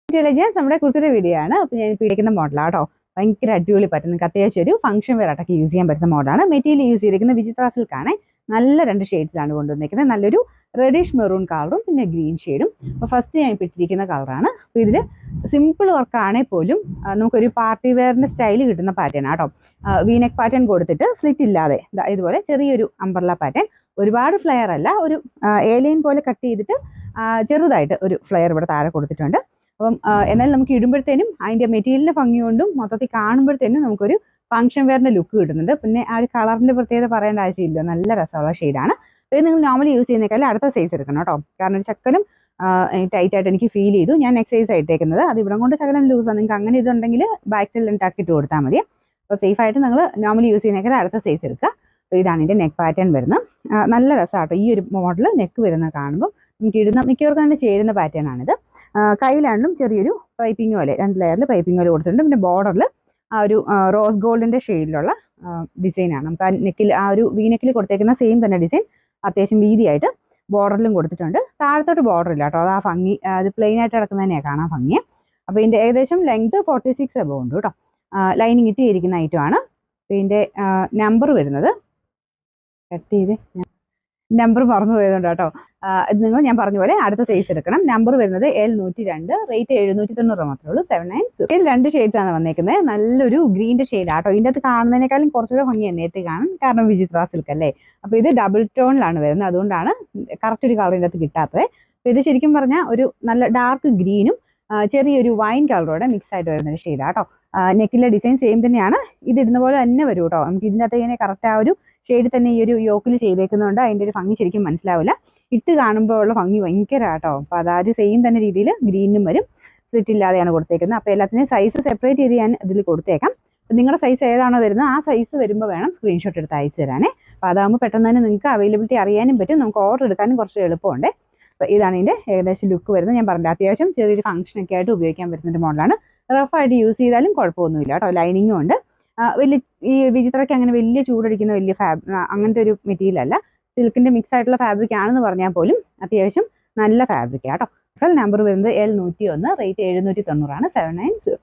നമ്മുടെ കുർത്തിയുടെ വീഡിയോ ആണ്. അപ്പോൾ ഞാൻ പിടിക്കുന്ന മോഡലാണ് കേട്ടോ. ഭയങ്കര അടിപൊളി പറ്റും. നിങ്ങൾക്ക് അത്യാവശ്യം ഒരു ഫംഗ്ഷൻ വെയർ ആയിട്ടൊക്കെ യൂസ് ചെയ്യാൻ പറ്റുന്ന മോഡലാണ്. മെറ്റീരിയൽ യൂസ് ചെയ്തിരിക്കുന്ന വിചിത്ര സിൽക്കാണ്. നല്ല 2 ഷെയ്ഡ്സ് ആണ് കൊണ്ടുവന്നിരിക്കുന്നത്. നല്ലൊരു റെഡിഷ് മെറൂൺ കളറും പിന്നെ ഗ്രീൻ ഷെയ്ഡും. അപ്പോൾ ഫസ്റ്റ് ഞാൻ ഇട്ടിരിക്കുന്ന കളറാണ്. അപ്പോൾ ഇതിൽ സിമ്പിൾ വർക്കാണെങ്കിൽ പോലും നമുക്കൊരു പാർട്ടി വെയറിൻ്റെ സ്റ്റൈൽ കിട്ടുന്ന പാറ്റേൺ ആട്ടോ. വീനെക്ക് പാറ്റേൺ കൊടുത്തിട്ട് സ്ലിറ്റ് ഇല്ലാതെ ഇതുപോലെ ചെറിയൊരു അംബ്രല്ല പാറ്റേൺ. ഒരുപാട് ഫ്ലെയർ അല്ല, ഒരു ഏലൈൻ പോലെ കട്ട് ചെയ്തിട്ട് ചെറുതായിട്ട് ഒരു ഫ്ലെയർ ഇവിടെ താഴെ കൊടുത്തിട്ടുണ്ട്. അപ്പം എന്നാൽ നമുക്ക് ഇടുമ്പോഴത്തേനും അതിൻ്റെ മെറ്റീരിയലിൻ്റെ ഭംഗി കൊണ്ടും മൊത്തത്തിൽ കാണുമ്പോഴത്തേനും നമുക്കൊരു ഫംഗ്ഷൻ വെയറിൻ്റെ ലുക്ക് കിട്ടുന്നുണ്ട്. പിന്നെ ആ ഒരു കളറിൻ്റെ പ്രത്യേകത പറയേണ്ട ആവശ്യമില്ല, നല്ല രസമുള്ള ഷെയ്ഡാണ്. അപ്പോൾ ഇത് നിങ്ങൾ നോർമലി യൂസ് ചെയ്യുന്നേക്കാൾ അടുത്ത സൈസ് എടുക്കണം കേട്ടോ. കാരണം ഒരു ശക്കലം ടൈറ്റായിട്ട് എനിക്ക് ഫീൽ ചെയ്തു. ഞാൻ എക്സൈസ് ആയിട്ടേക്കുന്നത് അത് ഇവിടെ കൊണ്ട് ശകലം ലൂസാണ്. നിങ്ങൾക്ക് അങ്ങനെ ഇതുണ്ടെങ്കിൽ ബാക്ക് സൈഡിൽ ഉണ്ടാക്കിയിട്ട് കൊടുത്താൽ മതി. അപ്പോൾ സേഫായിട്ട് നിങ്ങൾ നോർമലി യൂസ് ചെയ്യുന്നേക്കാൾ അടുത്ത സൈസ് എടുക്കുക. അപ്പോൾ ഇതാണ് ഇതിൻ്റെ നെക്ക് പാറ്റേൺ വരുന്നത്. നല്ല രസമാട്ടോ ഈ ഒരു മോഡൽ നെക്ക് വരുന്നത് കാണുമ്പോൾ. നമുക്ക് ഇടുന്ന മിക്കവർക്കും തന്നെ ചേരുന്ന പാറ്റേൺ ആണിത്. കയ്യിലാണ്ടും ചെറിയൊരു പൈപ്പിംഗ് പോലെ 2 ലെയറിൽ പൈപ്പിംഗ് പോലെ കൊടുത്തിട്ടുണ്ട്. പിന്നെ ബോർഡറിൽ ആ ഒരു റോസ് ഗോൾഡിൻ്റെ ഷെയ്ഡിലുള്ള ഡിസൈനാണ്. നമുക്ക് ആ നെക്കിൽ ആ ഒരു വീനെക്കിൽ കൊടുത്തേക്കുന്ന സെയിം തന്നെ ഡിസൈൻ അത്യാവശ്യം വീതിയായിട്ട് ബോർഡറിലും കൊടുത്തിട്ടുണ്ട്. താഴത്തോട്ട് ബോർഡർ ഇല്ല കേട്ടോ. അത് ആ ഭംഗി അത് പ്ലെയിൻ ആയിട്ട് കിടക്കുന്നത് തന്നെയാണ് കാണാൻ ഭംഗി. അപ്പോൾ ഇതിൻ്റെ ഏകദേശം ലെങ്ത് 46 എബോ ഉണ്ട് കേട്ടോ. ലൈനിങ് ഇട്ടിരിക്കുന്ന ഐറ്റമാണ്. അപ്പോൾ ഇതിൻ്റെ നമ്പർ വരുന്നത് കട്ട് ചെയ്ത് നമ്പർ മറന്നു പോയതുകൊണ്ട് കേട്ടോ. ഇത് നിങ്ങൾ ഞാൻ പറഞ്ഞ പോലെ അടുത്ത സൈസ് എടുക്കണം. നമ്പർ വരുന്നത് L102, റേറ്റ് 790 മാത്രമേ ഉള്ളൂ. 79. 2 ഷെയ്ഡ്സ് ആണ് വന്നേക്കുന്നത്. നല്ലൊരു ഗ്രീൻ്റെ ഷെയ്ഡ് ആട്ടോ. ഇതിൻ്റെ അകത്ത് കാണുന്നതിനേക്കാളും കുറച്ചുകൂടെ ഭംഗിയാണ് നേരത്തെ കാണും, കാരണം വിചിത്ര സിൽക്ക് അല്ലേ. അപ്പോൾ ഇത് ഡബിൾ ടോണിലാണ് വരുന്നത്, അതുകൊണ്ടാണ് കറക്റ്റ് ഒരു കളർ ഇതിൻ്റെ അകത്ത് കിട്ടാത്തത്. അപ്പോൾ ഇത് ശരിക്കും പറഞ്ഞാൽ ഒരു നല്ല ഡാർക്ക് ഗ്രീനും ചെറിയൊരു വൈൻ കളറോടെ മിക്സ് ആയിട്ട് വരുന്നൊരു ഷെയ്ഡാണ് കേട്ടോ. നെക്കിലെ ഡിസൈൻ സെയിം തന്നെയാണ്. ഇത് ഇടുന്ന പോലെ തന്നെ വരും കേട്ടോ. നമുക്ക് ഇതിൻ്റെ അകത്ത് ഇങ്ങനെ കറക്റ്റ് ആ ഒരു ഷെയ്ഡ് തന്നെ ഈ ഒരു യോക്കിൽ ചെയ്തേക്കുന്നതുകൊണ്ട് അതിൻ്റെ ഒരു ഭംഗി ശരിക്കും മനസ്സിലാവില്ല. ഇട്ട് കാണുമ്പോൾ ഉള്ള ഭംഗി ഭയങ്കര കേട്ടോ. അപ്പോൾ അതായത് സെയിം തന്നെ രീതിയിൽ ഗ്രീനും വരും. സ്ലിറ്റ് ഇല്ലാതെയാണ് കൊടുത്തേക്കുന്നത്. അപ്പോൾ എല്ലാത്തിനെയും സൈസ് സെപ്പറേറ്റ് ചെയ്ത് ഞാൻ ഇതിൽ കൊടുത്തേക്കാം. അപ്പോൾ നിങ്ങളുടെ സൈസ് ഏതാണോ വരുന്നത് ആ സൈസ് വരുമ്പോൾ വേണം സ്ക്രീൻഷോട്ട് എടുത്ത് അയച്ചു തരാനേ. അപ്പോൾ അതാകുമ്പോൾ പെട്ടെന്ന് തന്നെ നിങ്ങൾക്ക് അവൈലബിലിറ്റി അറിയാനും പറ്റും, നമുക്ക് ഓർഡർ എടുക്കാനും കുറച്ച് എളുപ്പമുണ്ട്. അപ്പോൾ ഇതാണ് ഇതിൻ്റെ ഏകദേശം ലുക്ക് വരുന്നത്. ഞാൻ പറഞ്ഞില്ല, അത്യാവശ്യം ചെറിയൊരു ഫംഗ്ഷനൊക്കെ ആയിട്ട് ഉപയോഗിക്കാൻ പറ്റുന്നൊരു മോഡലാണ്. റഫായിട്ട് യൂസ് ചെയ്താലും കുഴപ്പമൊന്നുമില്ല കേട്ടോ. ലൈനിങ്ങും ഉണ്ട്. വലിയ ഈ വിചിത്രയ്ക്ക് അങ്ങനെ വലിയ ചൂടടിക്കുന്ന വലിയ അങ്ങനത്തെ ഒരു മെറ്റീരിയൽ അല്ല. സിൽക്കിൻ്റെ മിക്സ് ആയിട്ടുള്ള ഫാബ്രിക് ആണെന്ന് പറഞ്ഞാൽ പോലും അത്യാവശ്യം നല്ല ഫാബ്രിക് ആട്ടോ. നമ്പർ വരുന്നത് L101, റേറ്റ് 790 ആണ്. 79.